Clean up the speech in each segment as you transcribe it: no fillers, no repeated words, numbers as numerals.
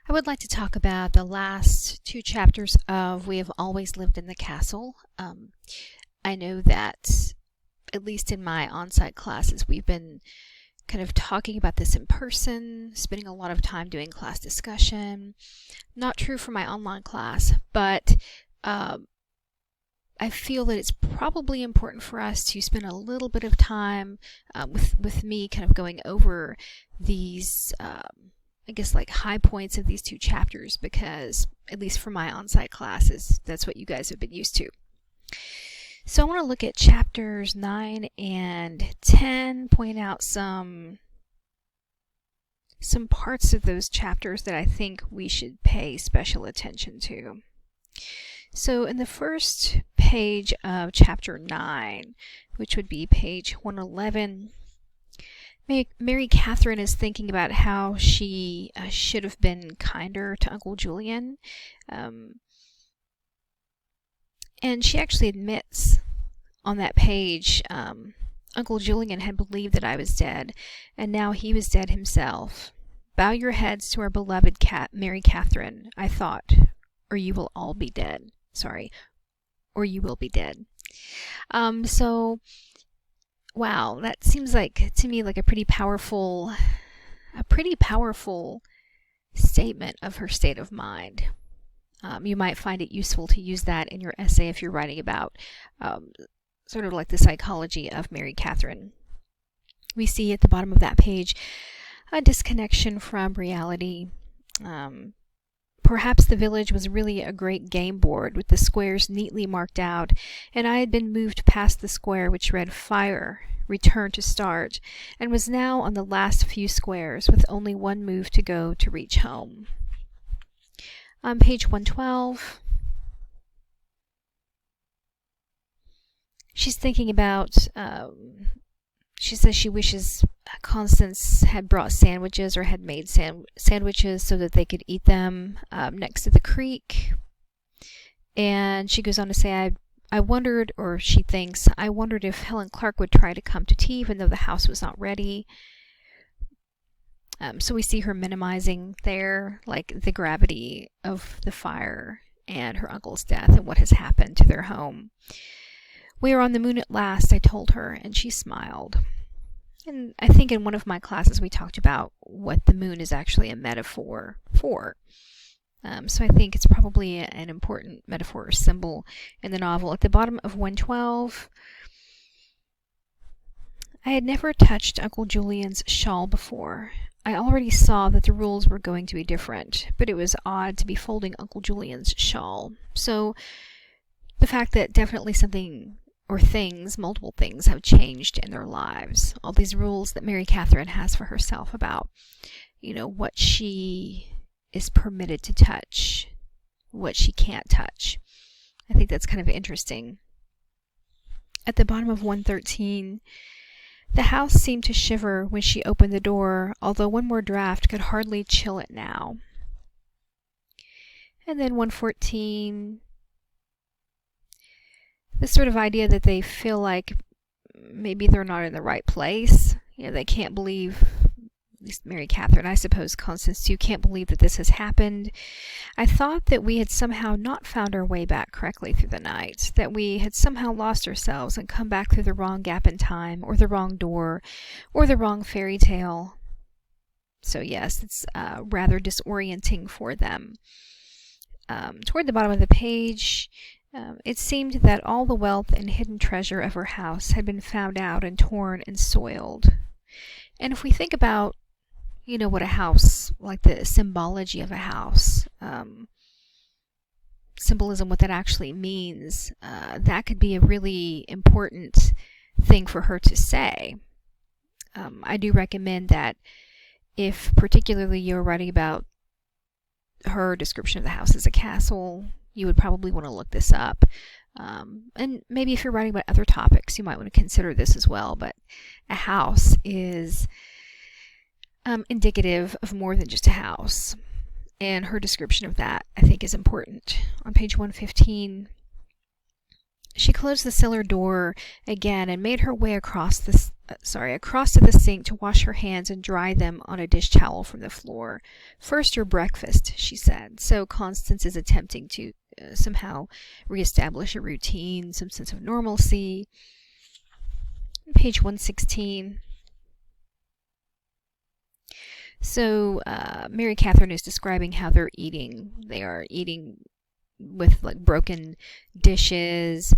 I would like to talk about the last two chapters of We Have Always Lived in the Castle. I know that, at least in my on-site classes, we've been kind of talking about this in person, spending a lot of time doing class discussion. Not true for my online class, but I feel that it's probably important for us to spend a little bit of time with me kind of going over these I guess like high points of these two chapters, because at least for my on-site classes, that's what you guys have been used to. So I want to look at chapters 9 and 10, point out some parts of those chapters that I think we should pay special attention to. So in the first page of chapter 9, which would be page 111, Mary Catherine is thinking about how she should have been kinder to Uncle Julian. And she actually admits on that page, Uncle Julian had believed that I was dead, and now he was dead himself. Bow your heads to our beloved Mary Catherine, I thought, or you will all be dead. Or you will be dead. Wow, that seems like, to me, like a pretty powerful statement of her state of mind. You might find it useful to use that in your essay if you're writing about sort of like the psychology of Mary Catherine. We see at the bottom of that page a disconnection from reality. Perhaps the village was really a great game board with the squares neatly marked out, and I had been moved past the square which read Fire, Return to Start, and was now on the last few squares with only one move to go to reach home. On page 112, she's thinking about, she says she wishes Constance had brought sandwiches or had made sandwiches so that they could eat them next to the creek. And she goes on to say, I wondered, or she thinks, I wondered if Helen Clark would try to come to tea even though the house was not ready. So we see her minimizing there, like the gravity of the fire and her uncle's death and what has happened to their home. We are on the moon at last, I told her, and she smiled. And I think in one of my classes we talked about what the moon is actually a metaphor for. So I think it's probably an important metaphor or symbol in the novel. At the bottom of 112, I had never touched Uncle Julian's shawl before. I already saw that the rules were going to be different, but it was odd to be folding Uncle Julian's shawl. So the fact that definitely something or things, multiple things, have changed in their lives. All these rules that Mary Catherine has for herself about, what she is permitted to touch, what she can't touch. I think that's kind of interesting. At the bottom of 113, the house seemed to shiver when she opened the door, although one more draft could hardly chill it now. And then 114, this sort of idea that they feel like maybe they're not in the right place. They can't believe, at least Mary Catherine, I suppose Constance too, can't believe that this has happened. I thought that we had somehow not found our way back correctly through the night, that we had somehow lost ourselves and come back through the wrong gap in time, or the wrong door, or the wrong fairy tale. So yes, it's rather disorienting for them. Toward the bottom of the page, it seemed that all the wealth and hidden treasure of her house had been found out and torn and soiled. And if we think about, what a house, like the symbology of a house, symbolism, what that actually means, that could be a really important thing for her to say. I do recommend that if particularly you're writing about her description of the house as a castle, you would probably want to look this up. And maybe if you're writing about other topics, you might want to consider this as well. But a house is indicative of more than just a house. And her description of that, I think, is important. On page 115, She closed the cellar door again and made her way across to the sink to wash her hands and dry them on a dish towel from the floor. "First your breakfast," she said. So Constance is attempting to somehow reestablish a routine, some sense of normalcy. Page 116. So Mary Catherine is describing how they're eating. They are eating with like broken dishes.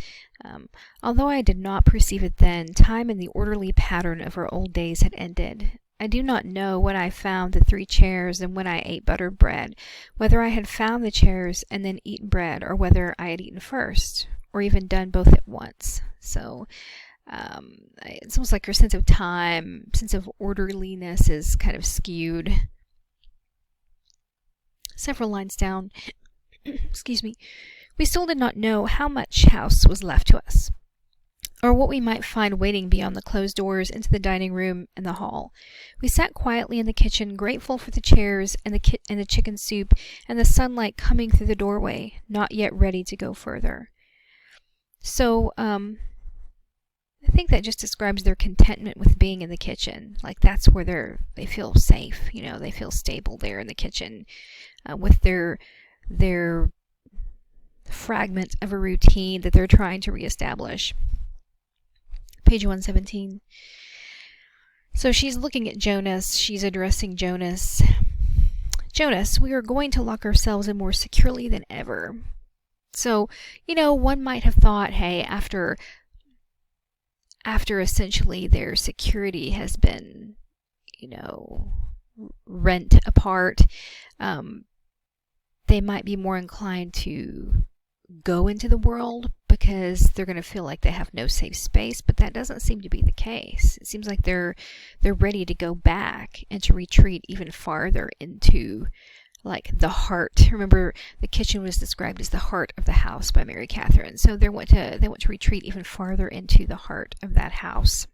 Although I did not perceive it then, time and the orderly pattern of our old days had ended. I do not know when I found the 3 chairs and when I ate buttered bread, whether I had found the chairs and then eaten bread, or whether I had eaten first, or even done both at once. So it's almost like her sense of time, sense of orderliness is kind of skewed. Several lines down, excuse me, we still did not know how much house was left to us, or what we might find waiting beyond the closed doors into the dining room and the hall. We sat quietly in the kitchen, grateful for the chairs and the chicken soup and the sunlight coming through the doorway, not yet ready to go further. So, I think that just describes their contentment with being in the kitchen. Like that's where they feel safe, they feel stable there in the kitchen, with their fragment of a routine that they're trying to reestablish. Page 117. So she's looking at Jonas. She's addressing Jonas. "Jonas, we are going to lock ourselves in more securely than ever." So, one might have thought, hey, after essentially their security has been, rent apart, they might be more inclined to go into the world because they're going to feel like they have no safe space, but that doesn't seem to be the case. It seems like they're ready to go back and to retreat even farther into like the heart. Remember, the kitchen was described as the heart of the house by Mary Catherine. So they want to retreat even farther into the heart of that house.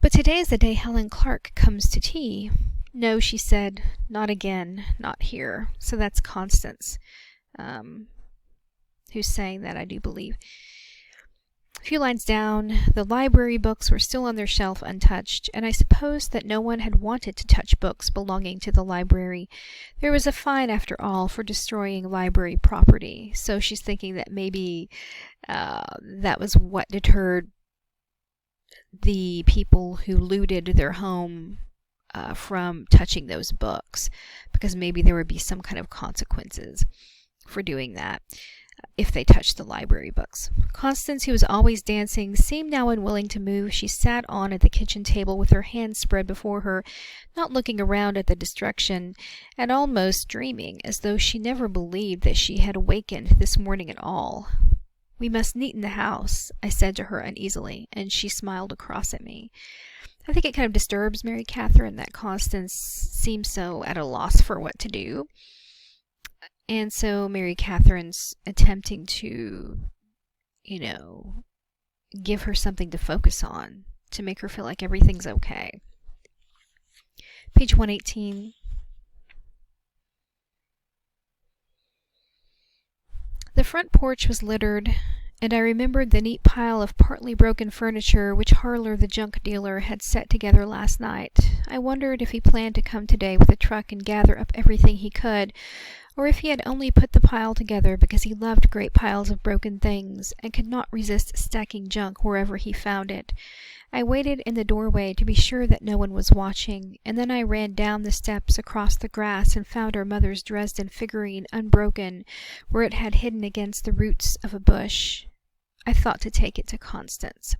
"But today is the day Helen Clark comes to tea." "No," she said, "not again, not here." So that's Constance, who's saying that, I do believe. A few lines down, "The library books were still on their shelf untouched, and I supposed that no one had wanted to touch books belonging to the library. There was a fine, after all, for destroying library property." So she's thinking that maybe that was what deterred the people who looted their home from touching those books, because maybe there would be some kind of consequences for doing that if they touched the library books. Constance, who was always dancing, seemed now unwilling to move. She sat on at the kitchen table with her hands spread before her, not looking around at the destruction, and almost dreaming, as though she never believed that she had awakened this morning at all. "We must neaten the house," I said to her uneasily, and she smiled across at me. I think it kind of disturbs Mary Catherine that Constance seems so at a loss for what to do. And so Mary Catherine's attempting to, give her something to focus on, to make her feel like everything's okay. Page 118. The front porch was littered, and I remembered the neat pile of partly broken furniture which Harler the junk dealer had set together last night. I wondered if he planned to come today with a truck and gather up everything he could, or if he had only put the pile together because he loved great piles of broken things and could not resist stacking junk wherever he found it. I waited in the doorway to be sure that no one was watching, and then I ran down the steps across the grass and found our mother's Dresden figurine unbroken where it had hidden against the roots of a bush. I thought to take it to Constance.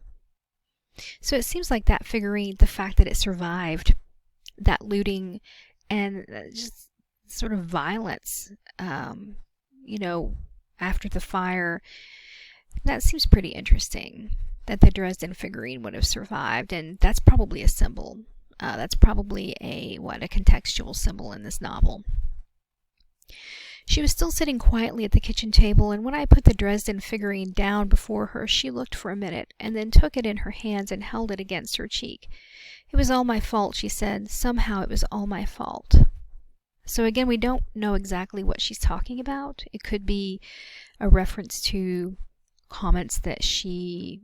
So it seems like that figurine, the fact that it survived that looting and just sort of violence, after the fire, that seems pretty interesting, that the Dresden figurine would have survived, and that's probably a symbol. That's probably a contextual symbol in this novel. She was still sitting quietly at the kitchen table, and when I put the Dresden figurine down before her, she looked for a minute, and then took it in her hands and held it against her cheek. "It was all my fault," she said. "Somehow it was all my fault." So again, we don't know exactly what she's talking about. It could be a reference to comments that she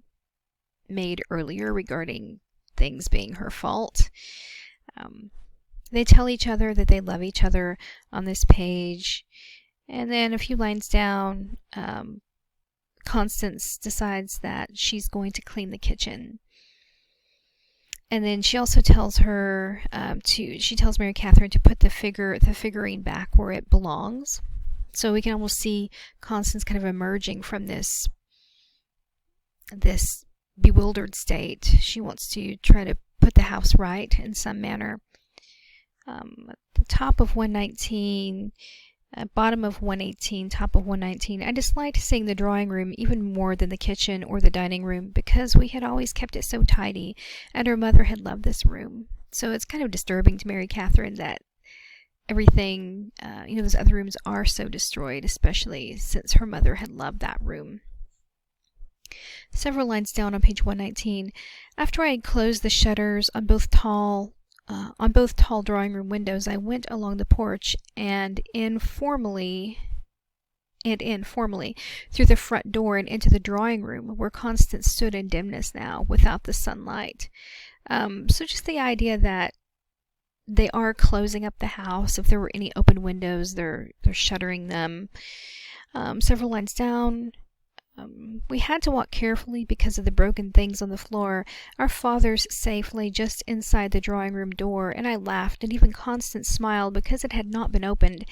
made earlier regarding things being her fault. They tell each other that they love each other on this page. And then a few lines down, Constance decides that she's going to clean the kitchen. And then she also tells her she tells Mary Catherine to put the figurine back where it belongs. So we can almost see Constance kind of emerging from this bewildered state. She wants to try to put the house right in some manner. At the top of 119, bottom of 118, top of 119, I disliked seeing the drawing room even more than the kitchen or the dining room because we had always kept it so tidy, and her mother had loved this room. So it's kind of disturbing to Mary Catherine that everything, those other rooms are so destroyed, especially since her mother had loved that room. Several lines down on page 119, after I had closed the shutters on both tall drawing room windows, I went along the porch and informally through the front door and into the drawing room where Constance stood in dimness now without the sunlight. So just the idea that they are closing up the house. If there were any open windows, they're shuttering them. Several lines down, we had to walk carefully because of the broken things on the floor. Our father's safe lay just inside the drawing room door, and I laughed, and even Constance smiled because it had not been opened,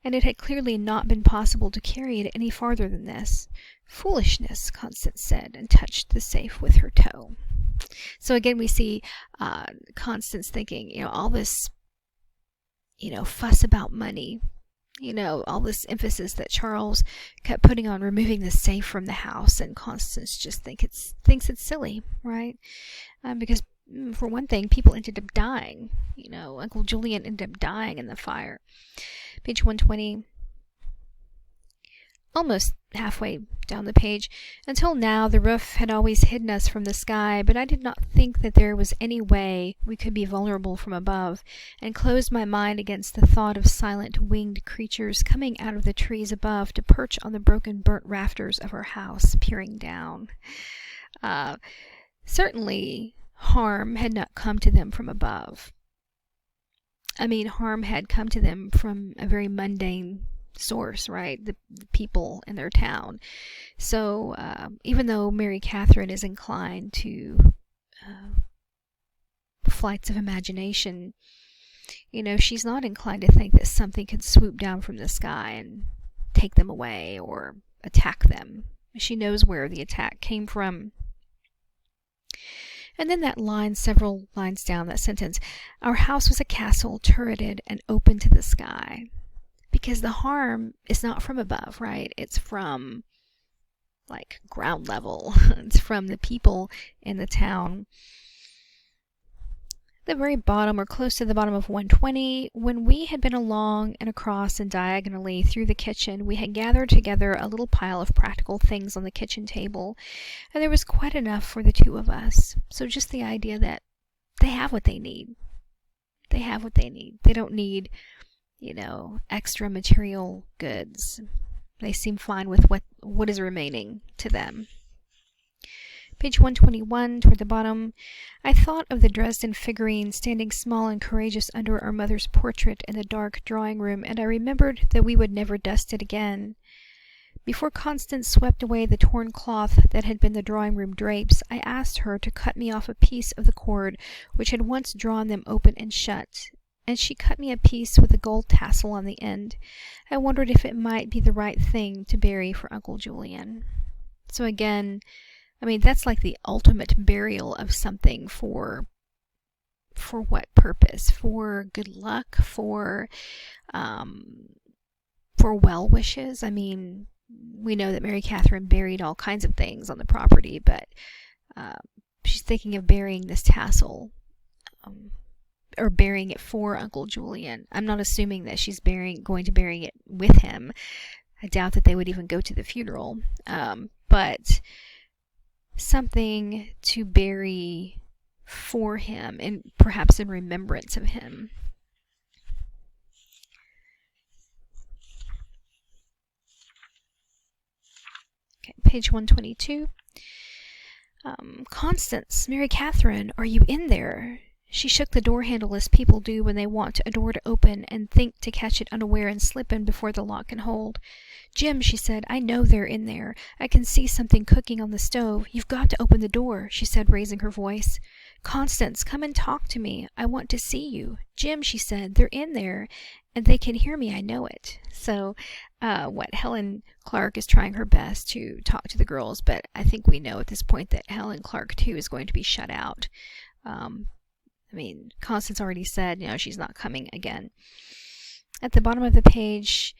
and it had clearly not been possible to carry it any farther than this. Foolishness, Constance said, and touched the safe with her toe. So again, we see Constance thinking, all this, fuss about money. All this emphasis that Charles kept putting on removing the safe from the house, and Constance just thinks it's silly, right? Because for one thing, people ended up dying. Uncle Julian ended up dying in the fire. Page 120. Almost halfway down the page. Until now, the roof had always hidden us from the sky, but I did not think that there was any way we could be vulnerable from above, and closed my mind against the thought of silent winged creatures coming out of the trees above to perch on the broken burnt rafters of our house, peering down. Certainly, harm had not come to them from above. Harm had come to them from a very mundane source, right? The people in their town. So even though Mary Catherine is inclined to flights of imagination, she's not inclined to think that something could swoop down from the sky and take them away or attack them. She knows where the attack came from. And then that line, several lines down, that sentence, our house was a castle turreted and open to the sky. Because the harm is not from above, right? It's from, ground level. It's from the people in the town. The very bottom, or close to the bottom of 120, when we had been along and across and diagonally through the kitchen, we had gathered together a little pile of practical things on the kitchen table, and there was quite enough for the two of us. So just the idea that they have what they need. They have what they need. They don't need extra material goods. They seem fine with what is remaining to them. Page 121, toward the bottom, I thought of the Dresden Figurine standing small and courageous under our mother's portrait in the dark drawing room, and I remembered that we would never dust it again. Before Constance swept away the torn cloth that had been the drawing room drapes, I asked her to cut me off a piece of the cord which had once drawn them open and shut, and she cut me a piece with a gold tassel on the end. I wondered if it might be the right thing to bury for Uncle Julian. So again, that's like the ultimate burial of something for what purpose? For good luck? For well wishes? We know that Mary Catherine buried all kinds of things on the property, but she's thinking of burying this tassel. Or burying it for Uncle Julian. I'm not assuming that she's going to bury it with him. I doubt that they would even go to the funeral. But something to bury for him, and perhaps in remembrance of him. Page 122. Constance, Mary Catherine, are you in there? She shook the door handle as people do when they want a door to open and think to catch it unaware and slip in before the lock can hold. Jim, she said, I know they're in there. I can see something cooking on the stove. You've got to open the door, she said, raising her voice. Constance, come and talk to me. I want to see you. Jim, she said, they're in there, and they can hear me. I know it. So, Helen Clark is trying her best to talk to the girls, but I think we know at this point that Helen Clark, too, is going to be shut out. Constance already said, she's not coming again. At the bottom of the page,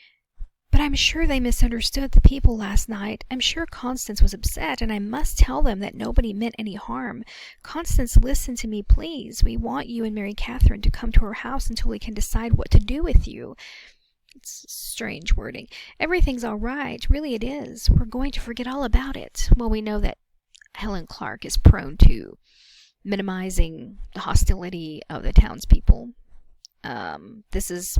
but I'm sure they misunderstood the people last night. I'm sure Constance was upset, and I must tell them that nobody meant any harm. Constance, listen to me, please. We want you and Mary Catherine to come to our house until we can decide what to do with you. It's strange wording. Everything's all right. Really it is. We're going to forget all about it. Well, we know that Helen Clark is prone to minimizing the hostility of the townspeople. This is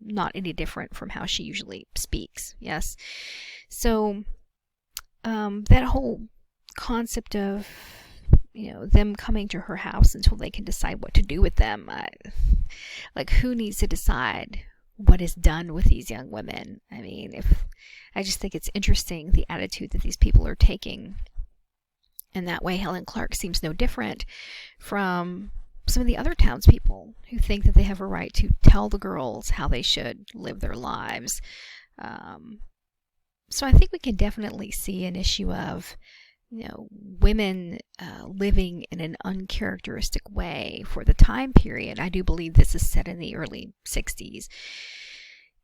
not any different from how she usually speaks, yes? So, that whole concept of, them coming to her house until they can decide what to do with them, who needs to decide what is done with these young women? I just think it's interesting the attitude that these people are taking. And that way Helen Clark seems no different from some of the other townspeople who think that they have a right to tell the girls how they should live their lives. So I think we can definitely see an issue of, women living in an uncharacteristic way for the time period. I do believe this is set in the early 60s.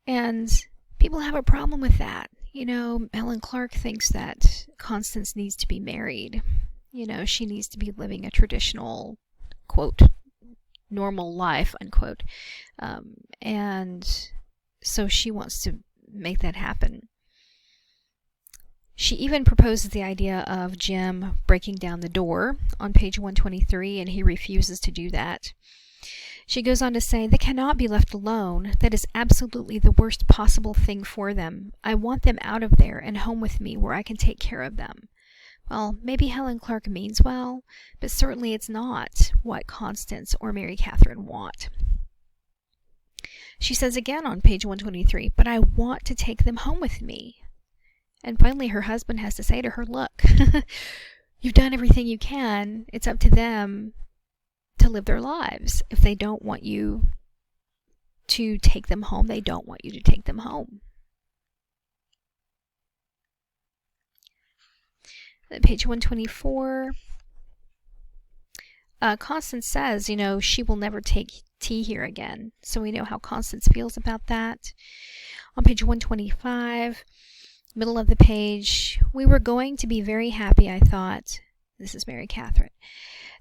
And people have a problem with that. Helen Clark thinks that Constance needs to be married. She needs to be living a traditional, quote, normal life, unquote. And so she wants to make that happen. She even proposes the idea of Jim breaking down the door on page 123, and he refuses to do that. She goes on to say, they cannot be left alone. That is absolutely the worst possible thing for them. I want them out of there and home with me where I can take care of them. Well, maybe Helen Clark means well, but certainly it's not what Constance or Mary Catherine want. She says again on page 123, but I want to take them home with me. And finally her husband has to say to her, look, you've done everything you can. It's up to them to live their lives. If they don't want you to take them home, they don't want you to take them home. Page 124. Constance says, she will never take tea here again. So we know how Constance feels about that. On page 125, middle of the page, we were going to be very happy, I thought. This is Mary Catherine.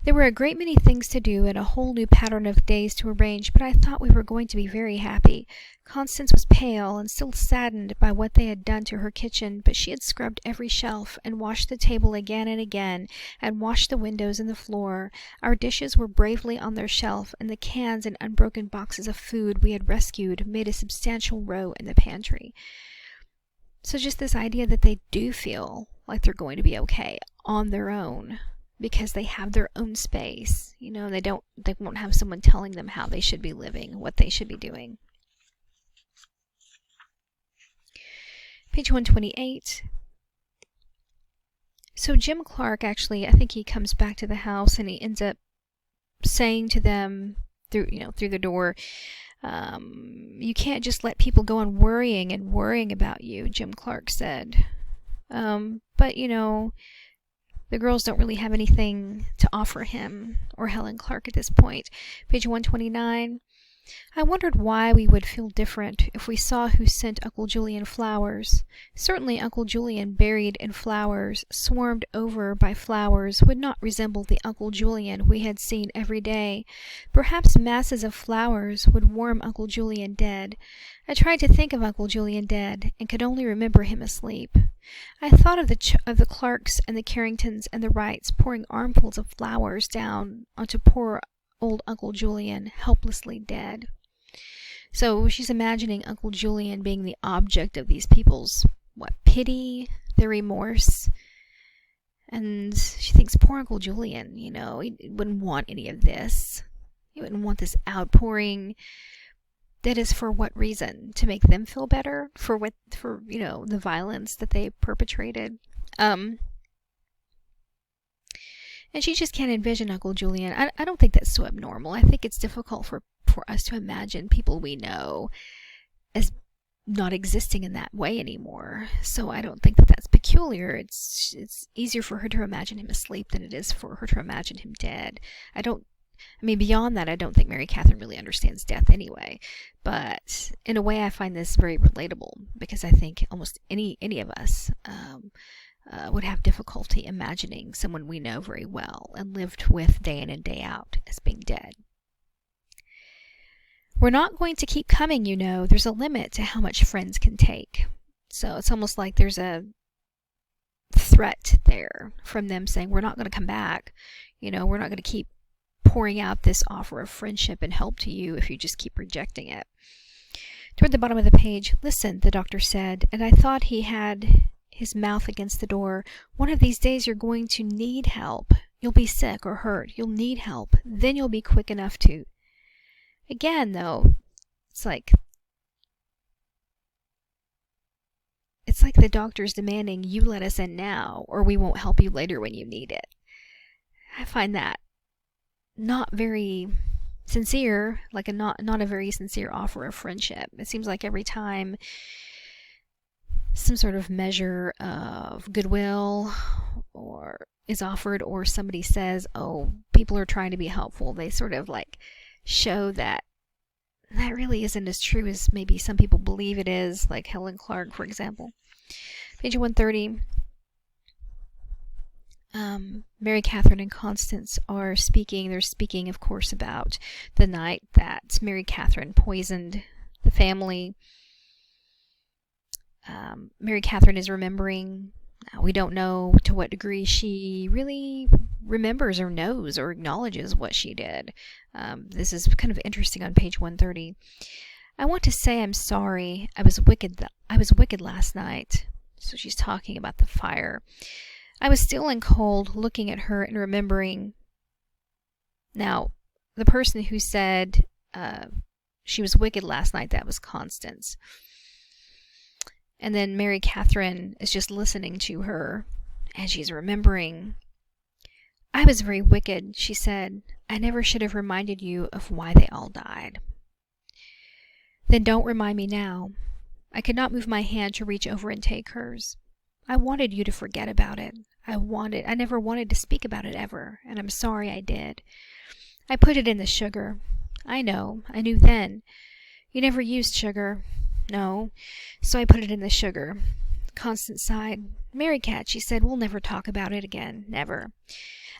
There were a great many things to do and a whole new pattern of days to arrange, but I thought we were going to be very happy. Constance was pale and still saddened by what they had done to her kitchen, but she had scrubbed every shelf and washed the table again and again and washed the windows and the floor. Our dishes were bravely on their shelf, and the cans and unbroken boxes of food we had rescued made a substantial row in the pantry. So just this idea that they do feel like they're going to be okay on their own, because they have their own space. They won't have someone telling them how they should be living, what they should be doing. Page 128. So Jim Clark actually, I think he comes back to the house and he ends up saying to them through the door, you can't just let people go on worrying about you, Jim Clark said. But the girls don't really have anything to offer him or Helen Clark at this point. Page 129. I wondered why we would feel different if we saw who sent Uncle Julian flowers. Certainly Uncle Julian buried in flowers, swarmed over by flowers, would not resemble the Uncle Julian we had seen every day. Perhaps masses of flowers would warm Uncle Julian dead. I tried to think of Uncle Julian dead, and could only remember him asleep. I thought of the Clarks and the Carringtons and the Wrights pouring armfuls of flowers down onto poor old Uncle Julian, helplessly dead. So she's imagining Uncle Julian being the object of these people's, pity, their remorse. And she thinks, poor Uncle Julian, he wouldn't want any of this. He wouldn't want this outpouring. That is for what reason? To make them feel better? For the violence that they perpetrated? And she just can't envision Uncle Julian. I don't think that's so abnormal. I think it's difficult for us to imagine people we know as not existing in that way anymore. So I don't think that that's peculiar. It's easier for her to imagine him asleep than it is for her to imagine him dead. Beyond that, I don't think Mary Catherine really understands death anyway. But in a way, I find this very relatable, because I think almost any of us would have difficulty imagining someone we know very well and lived with day in and day out as being dead. We're not going to keep coming, There's a limit to how much friends can take. So it's almost like there's a threat there from them saying, we're not going to come back. We're not going to keep pouring out this offer of friendship and help to you if you just keep rejecting it. Toward the bottom of the page, listen, the doctor said, and I thought he had his mouth against the door. One of these days you're going to need help. You'll be sick or hurt. You'll need help. Then you'll be quick enough to... Again, though, it's like the doctor's demanding you let us in now, or we won't help you later when you need it. I find that not very sincere, like not a very sincere offer of friendship. It seems like every time some sort of measure of goodwill or is offered, or somebody says, oh, people are trying to be helpful, they sort of like show that really isn't as true as maybe some people believe it is, like Helen Clark, for example. Page 130. Mary Catherine and Constance are speaking. They're speaking, of course, about the night that Mary Catherine poisoned the family. Mary Catherine is remembering. We don't know to what degree she really remembers or knows or acknowledges what she did. This is kind of interesting on page 130. I want to say I'm sorry. I was wicked last night. So she's talking about the fire. I was still and cold, looking at her and remembering. Now, the person who said she was wicked last night, that was Constance. And then Mary Catherine is just listening to her, and she's remembering. I was very wicked, she said. I never should have reminded you of why they all died. Then don't remind me now. I could not move my hand to reach over and take hers. I wanted you to forget about it. I never wanted to speak about it ever, and I'm sorry I did. I put it in the sugar. I know. I knew then. You never used sugar. No. So I put it in the sugar. Constance sighed. Mary Cat, she said, we'll never talk about it again. Never.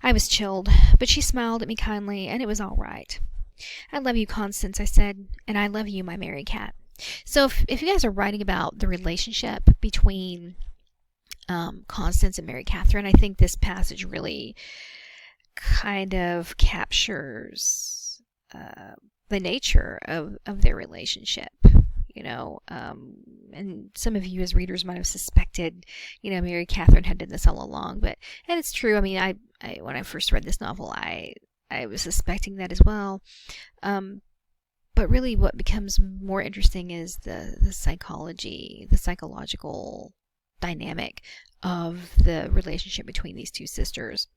I was chilled, but she smiled at me kindly, and it was all right. I love you, Constance, I said, and I love you, my Mary Cat. So if you guys are writing about the relationship between Constance and Mary Catherine, I think this passage really kind of captures the nature of their relationship. And some of you as readers might have suspected, Mary Catherine had done this all along, and it's true. I mean, I when I first read this novel, I was suspecting that as well. But really what becomes more interesting is the psychological dynamic of the relationship between these two sisters.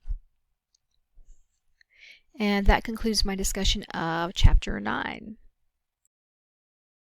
And that concludes my discussion of chapter 9.